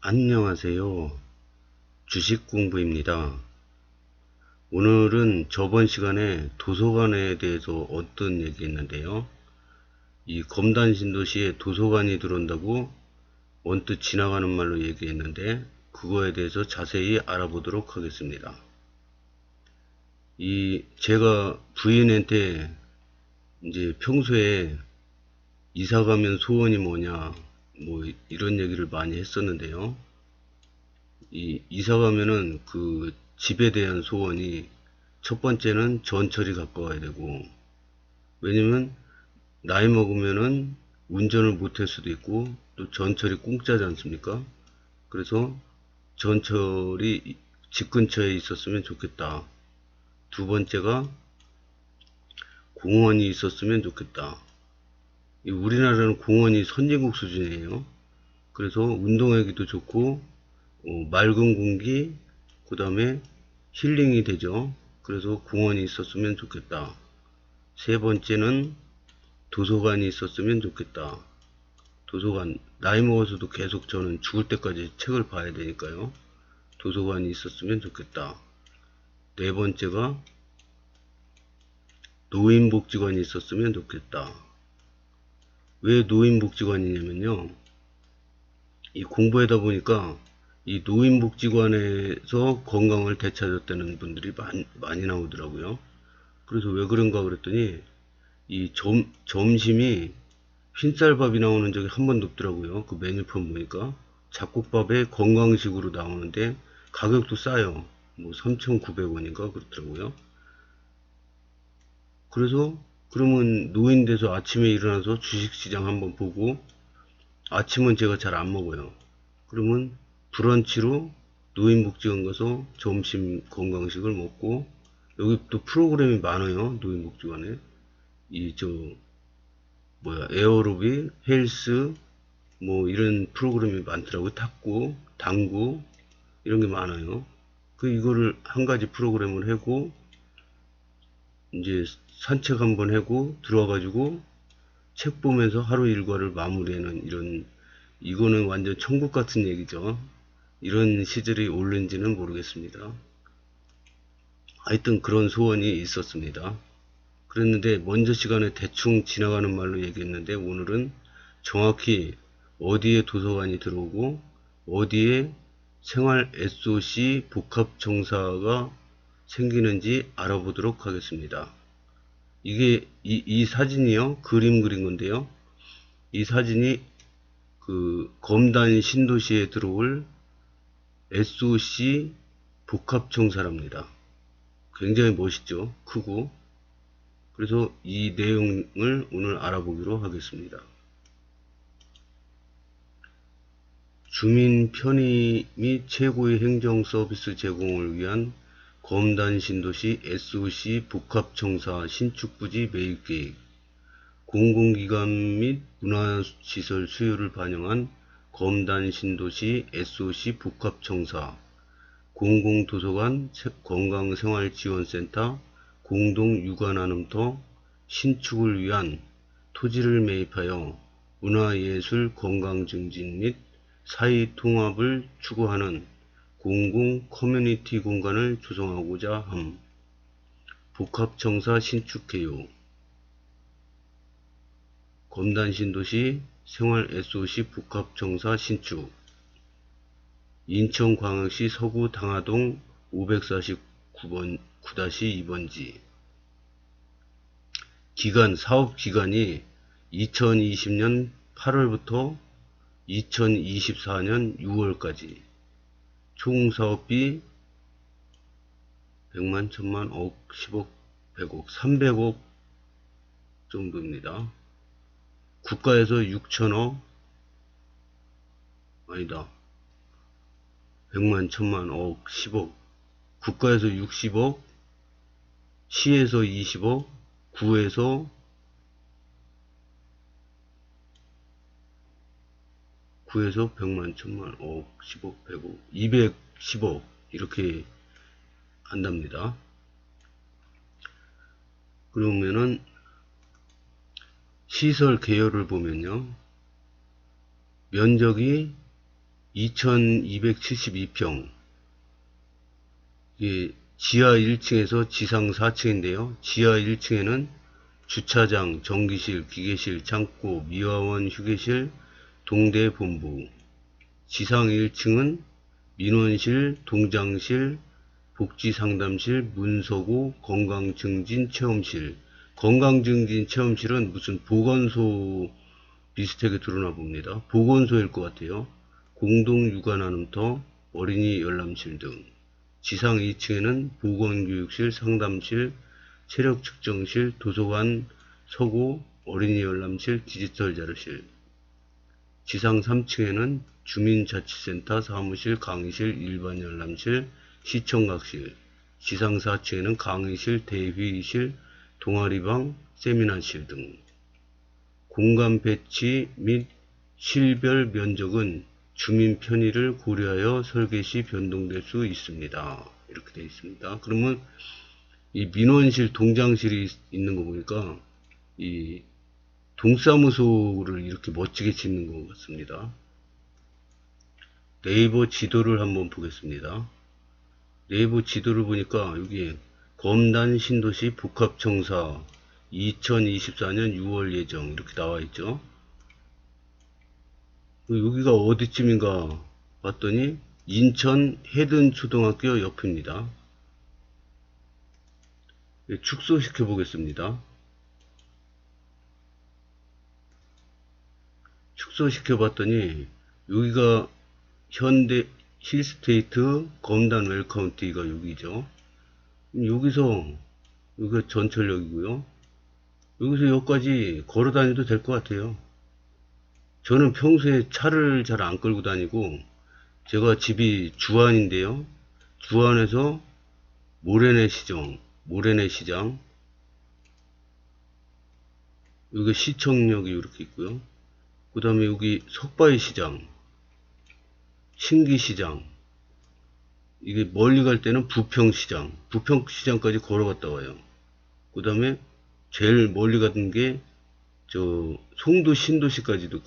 안녕하세요. 주식 공부입니다. 오늘은 저번 시간에 도서관에 대해서 어떤 얘기 했는데요. 이 검단 신도시에 도서관이 들어온다고 언뜻 지나가는 말로 얘기했는데 그거에 대해서 자세히 알아보도록 하겠습니다. 제가 부인한테 이제 평소에 이사 가면 소원이 뭐냐 뭐 이런 얘기를 많이 했었는데요. 이사 가면은 그 집에 대한 소원이 첫 번째는 전철이 가까워야 되고, 왜냐면 나이 먹으면은 운전을 못할 수도 있고 또 전철이 공짜지 않습니까? 그래서 전철이 집 근처에 있었으면 좋겠다. 두 번째가 공원이 있었으면 좋겠다. 우리나라는 공원이 선진국 수준이에요. 그래서 운동하기도 좋고 맑은 공기, 그 다음에 힐링이 되죠. 그래서 공원이 있었으면 좋겠다. 세 번째는 도서관이 있었으면 좋겠다. 도서관, 나이 먹어서도 계속 저는 죽을 때까지 책을 봐야 되니까요. 도서관이 있었으면 좋겠다. 네 번째가 노인복지관이 있었으면 좋겠다. 왜 노인복지관이냐면요. 이 공부하다 보니까 이 노인복지관에서 건강을 되찾았다는 분들이 많이 나오더라고요. 그래서 왜 그런가 그랬더니 점심이 흰쌀밥이 나오는 적이 한 번도 없더라고요. 그 메뉴판 보니까 잡곡밥에 건강식으로 나오는데 가격도 싸요. 뭐 3,900원인가 그렇더라고요. 그래서 그러면 노인 돼서 아침에 일어나서 주식시장 한번 보고, 아침은 제가 잘 안 먹어요. 그러면 브런치로 노인복지관 가서 점심 건강식을 먹고, 여기 또 프로그램이 많아요. 노인복지관에 에어로빅, 헬스 뭐 이런 프로그램이 많더라고요. 탁구, 당구 이런 게 많아요. 이거를 한 가지 프로그램을 하고 이제 산책 한번 하고 들어와가지고 책 보면서 하루 일과를 마무리하는, 이거는 완전 천국 같은 얘기죠. 이런 시절이 올는지는 모르겠습니다. 하여튼 그런 소원이 있었습니다. 그랬는데 먼저 시간에 대충 지나가는 말로 얘기했는데, 오늘은 정확히 어디에 도서관이 들어오고 어디에 생활 SOC 복합청사가 생기는지 알아보도록 하겠습니다. 이 사진이요, 그림 그린 건데요. 이 사진이 그 검단 신도시에 들어올 SOC 복합청사랍니다. 굉장히 멋있죠. 크고. 그래서 이 내용을 오늘 알아보기로 하겠습니다. 주민 편의 및 최고의 행정 서비스 제공을 위한 검단 신도시 SOC 복합청사 신축부지 매입계획, 공공기관 및 문화시설 수요를 반영한 검단 신도시 SOC 복합청사, 공공도서관, 건강생활지원센터, 공동유관나눔터 신축을 위한 토지를 매입하여 문화예술 건강증진 및 사회통합을 추구하는 공공 커뮤니티 공간을 조성하고자 함. 복합청사 신축해요. 검단신도시 생활 SOC 복합청사 신축. 인천광역시 서구 당하동 549번 9-2번지. 사업기간이 2020년 8월부터 2024년 6월까지. 총 사업비 100만, 1000만, 억, 10억, 100억, 300억 정도입니다. 국가에서 6천억, 아니다. 100만, 1000만, 억, 10억. 국가에서 60억, 시에서 20억, 구에서 100만, 1000만, 억, 10억, 100억, 210억 이렇게 한답니다. 그러면은 시설 계열을 보면요, 면적이 2272평. 이게 지하 1층에서 지상 4층인데요. 지하 1층에는 주차장, 전기실, 기계실, 창고, 미화원 휴게실, 동대 본부. 지상 1층은 민원실, 동장실, 복지상담실, 문서고, 건강증진 체험실. 건강증진 체험실은 무슨 보건소 비슷하게 들어나 봅니다. 보건소일 것 같아요. 공동육아나눔터, 어린이 열람실 등. 지상 2층에는 보건교육실, 상담실, 체력측정실, 도서관, 서고, 어린이 열람실, 디지털 자료실. 지상 3층에는 주민자치센터, 사무실, 강의실, 일반 열람실, 시청각실. 지상 4층에는 강의실, 대회의실, 동아리방, 세미나실 등. 공간 배치 및 실별 면적은 주민 편의를 고려하여 설계 시 변동될 수 있습니다. 이렇게 되어 있습니다. 그러면 이 민원실, 동장실이 있는 거 보니까 이 동사무소를 이렇게 멋지게 짓는 것 같습니다. 네이버 지도를 한번 보겠습니다. 네이버 지도를 보니까 여기 검단 신도시 복합청사 2024년 6월 예정 이렇게 나와 있죠. 여기가 어디쯤인가 봤더니 인천 해든초등학교 옆입니다. 축소시켜 보겠습니다. 축소시켜 봤더니 여기가 현대 힐스테이트 검단 웰카운티가 여기죠. 여기서 여기가 전철역이고요. 여기서 여기까지 걸어 다녀도 될 것 같아요. 저는 평소에 차를 잘 안 끌고 다니고 제가 집이 주안인데요. 주안에서 모래내시장 여기 시청역이 이렇게 있고요. 그 다음에 여기 석바위시장, 신기시장, 이게 멀리 갈 때는 부평시장까지 걸어갔다 와요. 그 다음에 제일 멀리 가는 게 저 송도 신도시까지도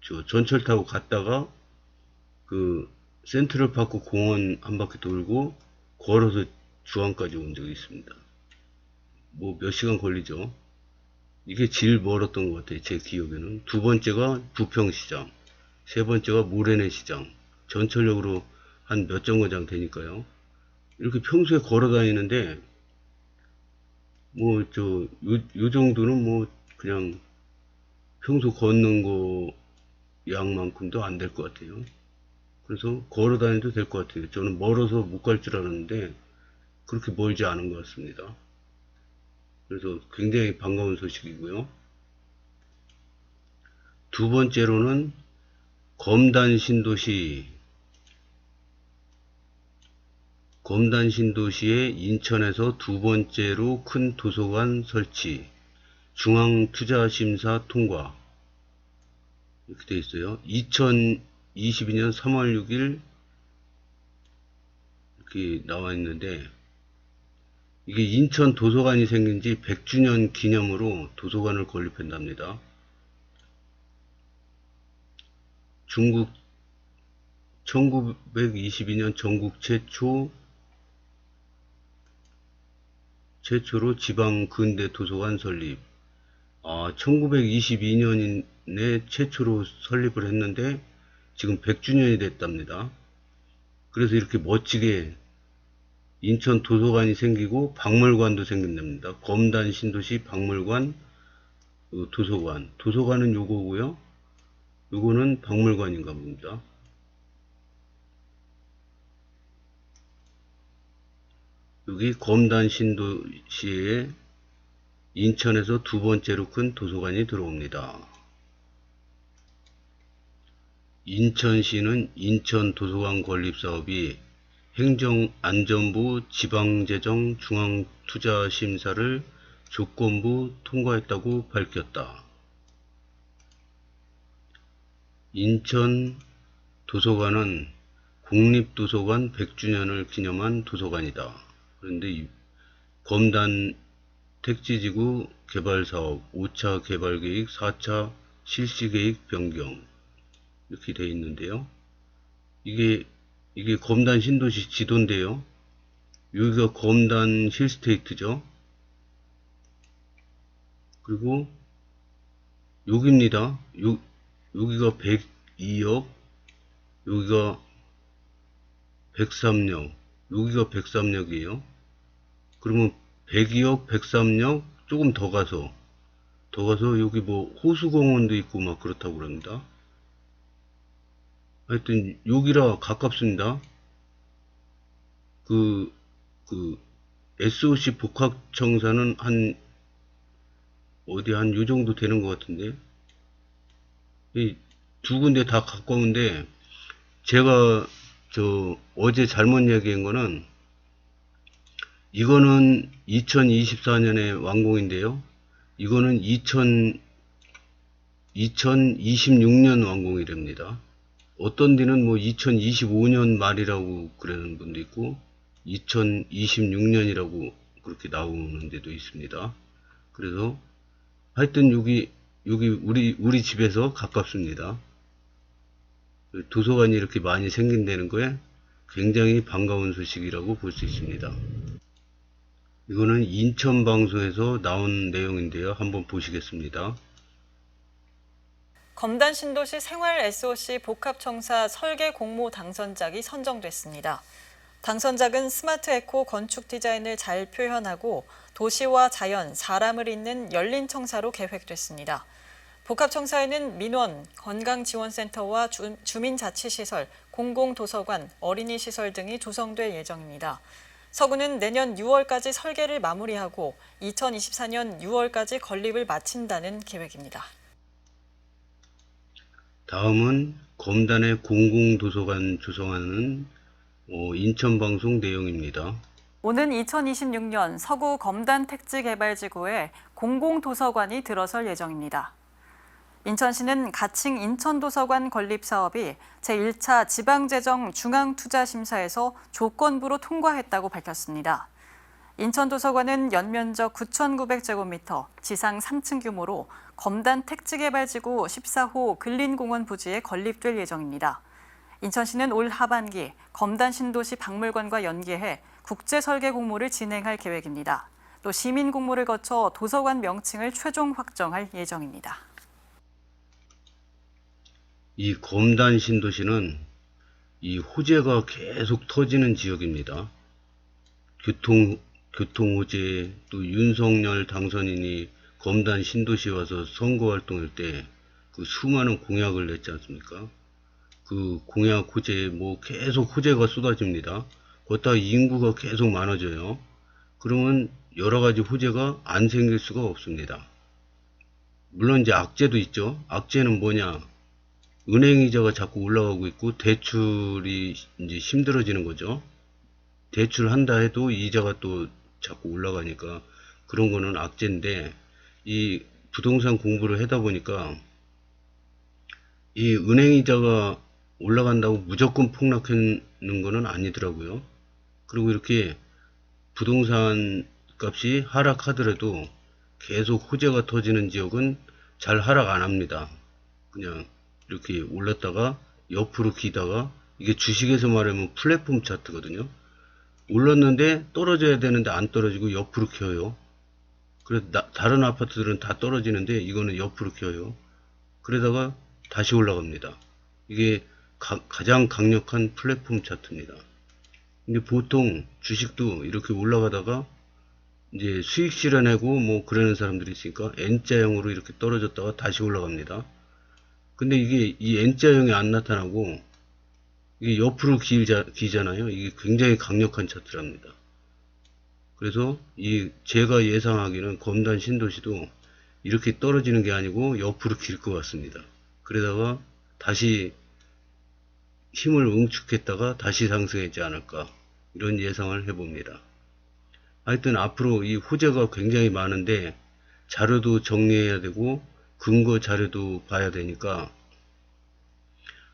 저 전철 타고 갔다가 그 센트럴파크 공원 한 바퀴 돌고 걸어서 주안까지 온 적이 있습니다. 뭐 몇 시간 걸리죠. 이게 제일 멀었던 것 같아요. 제 기억에는. 두 번째가 부평시장, 세 번째가 모래내시장. 전철역으로 한 몇 정거장 되니까요. 이렇게 평소에 걸어 다니는데 뭐 요 정도는 뭐 그냥 평소 걷는 거 양만큼도 안 될 것 같아요. 그래서 걸어 다녀도 될 것 같아요. 저는 멀어서 못 갈 줄 알았는데 그렇게 멀지 않은 것 같습니다. 그래서 굉장히 반가운 소식이고요. 두 번째로는 검단신도시의 인천에서 두 번째로 큰 도서관 설치, 중앙투자심사 통과 이렇게 되어 있어요. 2022년 3월 6일 이렇게 나와 있는데 이게 인천 도서관이 생긴 지 100주년 기념으로 도서관을 건립한답니다. 중국 1922년 전국 최초로 지방 근대 도서관 설립. 1922년에 최초로 설립을 했는데 지금 100주년이 됐답니다. 그래서 이렇게 멋지게 인천 도서관이 생기고 박물관도 생긴답니다. 검단 신도시 박물관, 도서관. 도서관은 요거고요. 요거는 박물관인가 봅니다. 여기 검단 신도시에 인천에서 두 번째로 큰 도서관이 들어옵니다. 인천시는 인천도서관 건립사업이 행정안전부 지방재정 중앙투자심사를 조건부 통과했다고 밝혔다. 인천 도서관은 국립도서관 100주년을 기념한 도서관이다. 그런데 검단 택지지구 개발사업 5차 개발계획 4차 실시계획 변경 이렇게 되어 있는데요. 이게 검단 신도시 지도인데요. 여기가 검단 힐스테이트죠. 그리고 여기입니다. 여기가 102역, 여기가 103역, 여기가 103역이에요. 그러면 102역, 103역 조금 더 가서 여기 뭐 호수공원도 있고 막 그렇다고 그럽니다. 하여튼 여기라 가깝습니다. 그 SOC 복합청사는 한 요 정도 되는 것 같은데, 이 두 군데 다 가까운데, 제가 어제 잘못 얘기한 거는, 이거는 2024년에 완공인데요. 이거는 2026년 완공이랍니다. 어떤 데는 뭐 2025년 말이라고 그러는 분도 있고 2026년이라고 그렇게 나오는 데도 있습니다. 그래서 하여튼 여기 우리 집에서 가깝습니다. 도서관이 이렇게 많이 생긴다는 거에 굉장히 반가운 소식이라고 볼 수 있습니다. 이거는 인천 방송에서 나온 내용인데요. 한번 보시겠습니다. 검단 신도시 생활 SOC 복합청사 설계 공모 당선작이 선정됐습니다. 당선작은 스마트 에코 건축 디자인을 잘 표현하고 도시와 자연, 사람을 잇는 열린 청사로 계획됐습니다. 복합청사에는 민원, 건강지원센터와 주민자치시설, 공공도서관, 어린이시설 등이 조성될 예정입니다. 서구는 내년 6월까지 설계를 마무리하고 2024년 6월까지 건립을 마친다는 계획입니다. 다음은 검단의 공공도서관 조성하는 인천방송 내용입니다. 오는 2026년 서구 검단 택지개발지구에 공공도서관이 들어설 예정입니다. 인천시는 가칭 인천도서관 건립 사업이 제1차 지방재정 중앙투자심사에서 조건부로 통과했다고 밝혔습니다. 인천도서관은 연면적 9,900제곱미터, 지상 3층 규모로 검단 택지개발지구 14호 근린공원 부지에 건립될 예정입니다. 인천시는 올 하반기 검단 신도시 박물관과 연계해 국제설계 공모를 진행할 계획입니다. 또 시민 공모를 거쳐 도서관 명칭을 최종 확정할 예정입니다. 이 검단 신도시는 이 호재가 계속 터지는 지역입니다. 교통 호재, 또 윤석열 당선인이 검단 신도시 와서 선거 활동할 때 그 수많은 공약을 냈지 않습니까? 그 공약 호재 뭐 계속 호재가 쏟아집니다. 거기다가 인구가 계속 많아져요. 그러면 여러 가지 호재가 안 생길 수가 없습니다. 물론 이제 악재도 있죠. 악재는 뭐냐? 은행 이자가 자꾸 올라가고 있고 대출이 이제 힘들어지는 거죠. 대출한다 해도 이자가 또 자꾸 올라가니까 그런 거는 악재인데, 이 부동산 공부를 하다 보니까 이 은행 이자가 올라간다고 무조건 폭락하는 거는 아니더라고요. 그리고 이렇게 부동산 값이 하락하더라도 계속 호재가 터지는 지역은 잘 하락 안 합니다. 그냥 이렇게 올랐다가 옆으로 기다가, 이게 주식에서 말하면 플랫폼 차트거든요. 올랐는데 떨어져야 되는데 안 떨어지고 옆으로 켜요. 그래서 다른 아파트들은 다 떨어지는데 이거는 옆으로 켜요. 그러다가 다시 올라갑니다. 이게 가장 강력한 플랫폼 차트입니다. 근데 보통 주식도 이렇게 올라가다가 이제 수익 실현하고 뭐 그러는 사람들이 있으니까 N자형으로 이렇게 떨어졌다가 다시 올라갑니다. 근데 이게 이 N자형이 안 나타나고 이게 옆으로 기잖아요. 이게 굉장히 강력한 차트랍니다. 그래서 제가 예상하기는 검단 신도시도 이렇게 떨어지는 게 아니고 옆으로 길 것 같습니다. 그러다가 다시 힘을 응축했다가 다시 상승했지 않을까, 이런 예상을 해봅니다. 하여튼 앞으로 이 호재가 굉장히 많은데 자료도 정리해야 되고 근거 자료도 봐야 되니까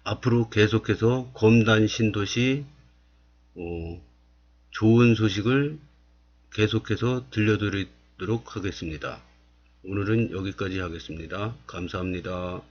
앞으로 계속해서 검단 신도시 좋은 소식을 계속해서 들려드리도록 하겠습니다. 오늘은 여기까지 하겠습니다. 감사합니다.